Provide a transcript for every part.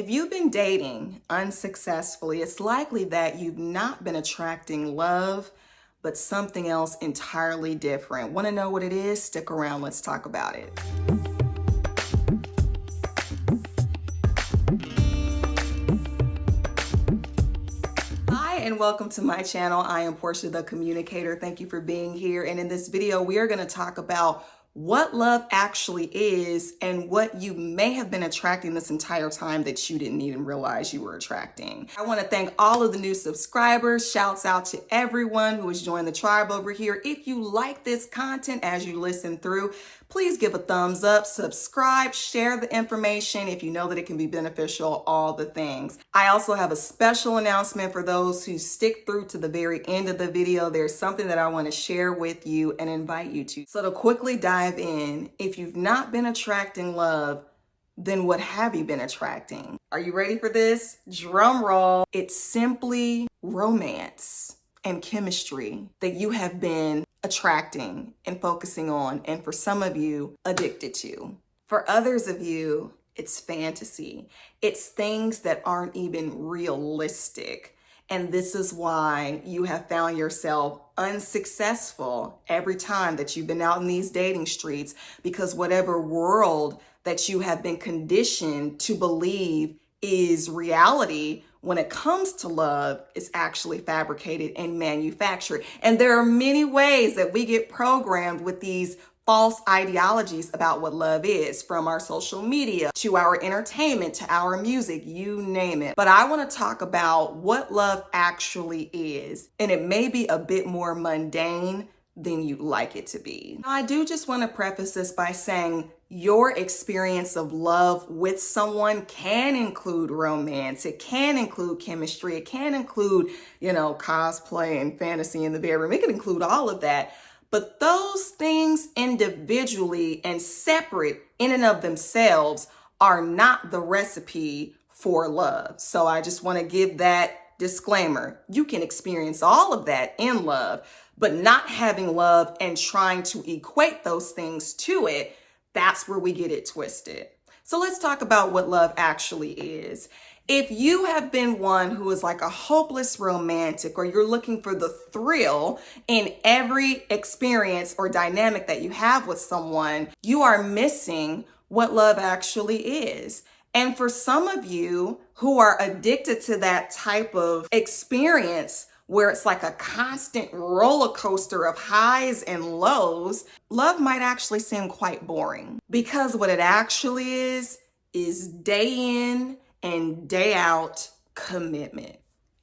If you've been dating unsuccessfully, it's likely that you've not been attracting love, but something else entirely different. Want to know what it is? Stick around, let's talk about it. Hi, and welcome to my channel. I am Portia the Communicator. Thank you for being here. And in this video, we are going to talk about what love actually is and what you may have been attracting this entire time that you didn't even realize you were attracting. I want to thank all of the new subscribers. Shouts out to everyone who has joined the tribe over here. If you like this content as you listen through, please give a thumbs up, subscribe, share the information if you know that it can be beneficial, all the things. I also have a special announcement for those who stick through to the very end of the video. There's something that I want to share with you and invite you to. So to quickly dive in, if you've not been attracting love, then what have you been attracting? Are you ready for this? Drum roll. It's simply romance and chemistry that you have been attracting and focusing on, and for some of you, addicted to. For others of you, it's fantasy. It's things that aren't even realistic. And this is why you have found yourself unsuccessful every time that you've been out in these dating streets, because whatever world that you have been conditioned to believe is reality when it comes to love is actually fabricated and manufactured. And there are many ways that we get programmed with these false ideologies about what love is, from our social media to our entertainment to our music, you name it. But I want to talk about what love actually is, and it may be a bit more mundane than you'd like it to be. Now, I do just want to preface this by saying your experience of love with someone can include romance. It can include chemistry. It can include, cosplay and fantasy in the bedroom. It can include all of that. But those things individually and separate in and of themselves are not the recipe for love. So I just want to give that disclaimer. You can experience all of that in love, but not having love and trying to equate those things to it, that's where we get it twisted. So let's talk about what love actually is. If you have been one who is like a hopeless romantic, or you're looking for the thrill in every experience or dynamic that you have with someone, you are missing what love actually is. And for some of you who are addicted to that type of experience, where it's like a constant roller coaster of highs and lows, love might actually seem quite boring, because what it actually is day in and day out commitment.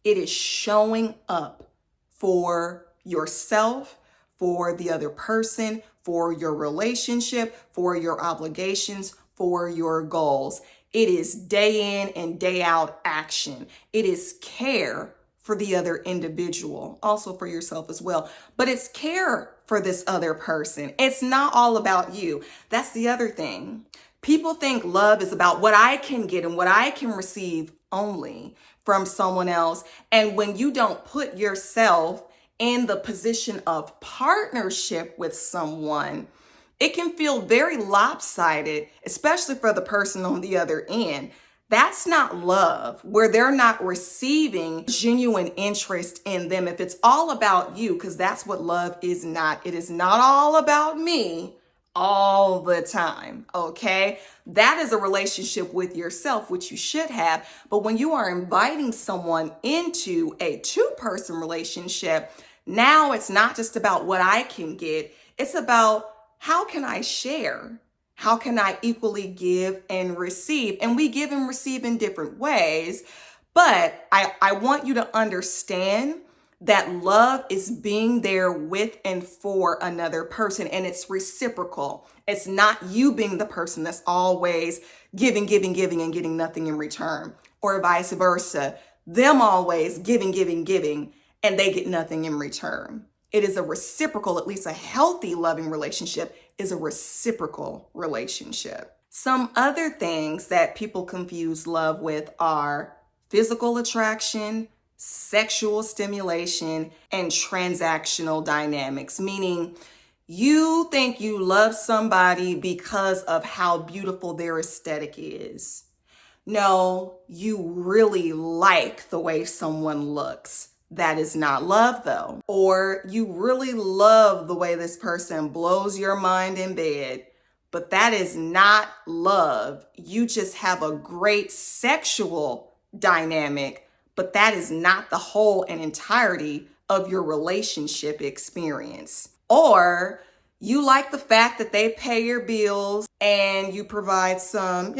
It is showing up for yourself, for the other person, for your relationship, for your obligations, for your goals. It is day in and day out action. It is care for the other individual, also for yourself as well. But it's care for this other person. It's not all about you. That's the other thing. People think love is about what I can get and what I can receive only from someone else. And when you don't put yourself in the position of partnership with someone, it can feel very lopsided, especially for the person on the other end. That's not love, where they're not receiving genuine interest in them. If it's all about you, because that's what love is not. It is not all about me all the time, okay? That is a relationship with yourself, which you should have. But when you are inviting someone into a two-person relationship, now it's not just about what I can get. It's about, how can I share? How can I equally give and receive? And we give and receive in different ways. But I want you to understand that love is being there with and for another person, and it's reciprocal. It's not you being the person that's always giving, and getting nothing in return, or vice versa. Them always giving, and they get nothing in return. It is a reciprocal, at least a healthy, loving relationship is a reciprocal relationship. Some other things that people confuse love with are physical attraction, sexual stimulation, and transactional dynamics, meaning you think you love somebody because of how beautiful their aesthetic is. No, you really like the way someone looks. That is not love, though. Or you really love the way this person blows your mind in bed, but that is not love. You just have a great sexual dynamic, but that is not the whole and entirety of your relationship experience. Or you like the fact that they pay your bills and you provide some,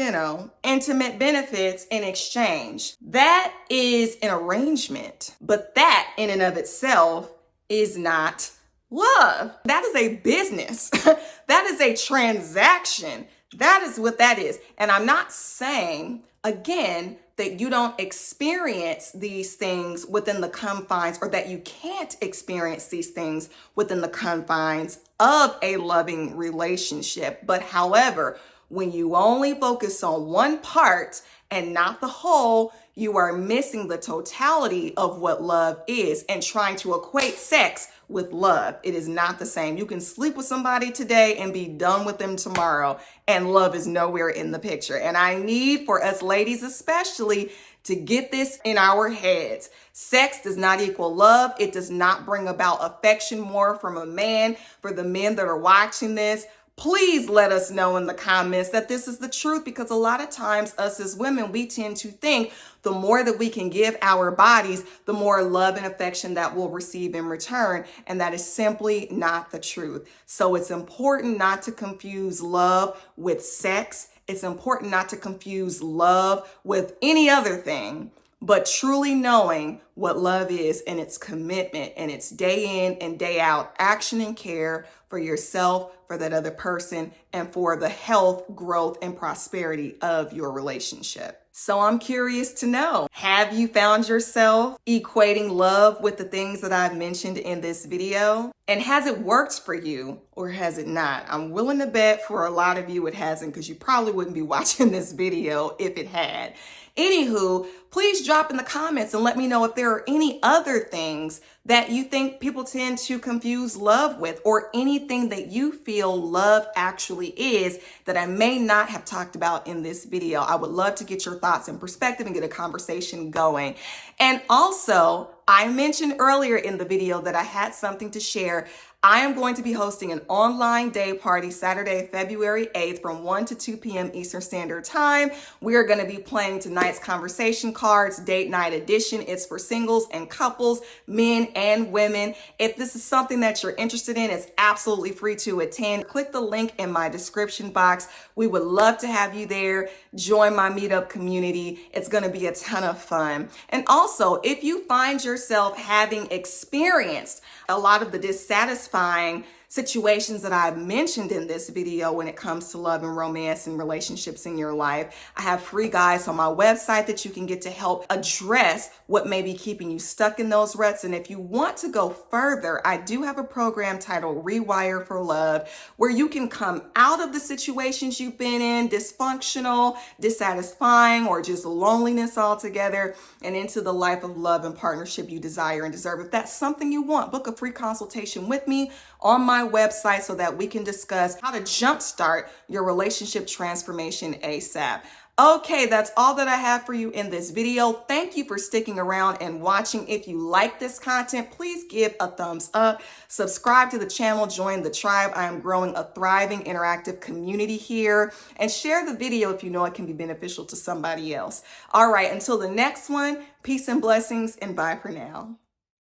intimate benefits in exchange. That is an arrangement, but that in and of itself is not love. That is a business. That is a transaction. That is what that is. And I'm not saying, again, that you don't experience these things within the confines, or that you can't experience these things within the confines of a loving relationship. But however, when you only focus on one part and not the whole, you are missing the totality of what love is and trying to equate sex with love. It is not the same. You can sleep with somebody today and be done with them tomorrow, and love is nowhere in the picture. And I need for us ladies especially to get this in our heads. Sex does not equal love. It does not bring about affection more from a man. For the men that are watching this, please let us know in the comments that this is the truth, because a lot of times us as women, we tend to think the more that we can give our bodies, the more love and affection that we'll receive in return. And that is simply not the truth. So it's important not to confuse love with sex. It's important not to confuse love with any other thing, but truly knowing what love is and its commitment and its day in and day out action and care for yourself, for that other person, and for the health, growth, and prosperity of your relationship. So I'm curious to know, have you found yourself equating love with the things that I've mentioned in this video? And has it worked for you, or has it not? I'm willing to bet for a lot of you it hasn't, because you probably wouldn't be watching this video if it had. Anywho, please drop in the comments and let me know if there are any other things that you think people tend to confuse love with, or anything that you feel love actually is that I may not have talked about in this video. I would love to get your thoughts and perspective and get a conversation going. And also, I mentioned earlier in the video that I had something to share. I am going to be hosting an online day party Saturday, February 8th from 1 to 2 p.m. Eastern Standard Time. We are going to be playing tonight's conversation cards, date night edition. It's for singles and couples, men and women. If this is something that you're interested in, it's absolutely free to attend. Click the link in my description box. We would love to have you there. Join my meetup community. It's going to be a ton of fun. And also, if you find yourself having experienced a lot of the dissatisfying situations that I've mentioned in this video when it comes to love and romance and relationships in your life, I have free guides on my website that you can get to help address what may be keeping you stuck in those ruts. And if you want to go further, I do have a program titled Rewire for Love, where you can come out of the situations you've been in, dysfunctional, dissatisfying, or just loneliness altogether, and into the life of love and partnership you desire and deserve. If that's something you want, book a free consultation with me on my website so that we can discuss how to jumpstart your relationship transformation ASAP. Okay, that's all that I have for you in this video. Thank you for sticking around and watching. If you like this content, please give a thumbs up, subscribe to the channel, join the tribe. I am growing a thriving interactive community here, and share the video if you know it can be beneficial to somebody else. All right, until the next one, peace and blessings, and bye for now.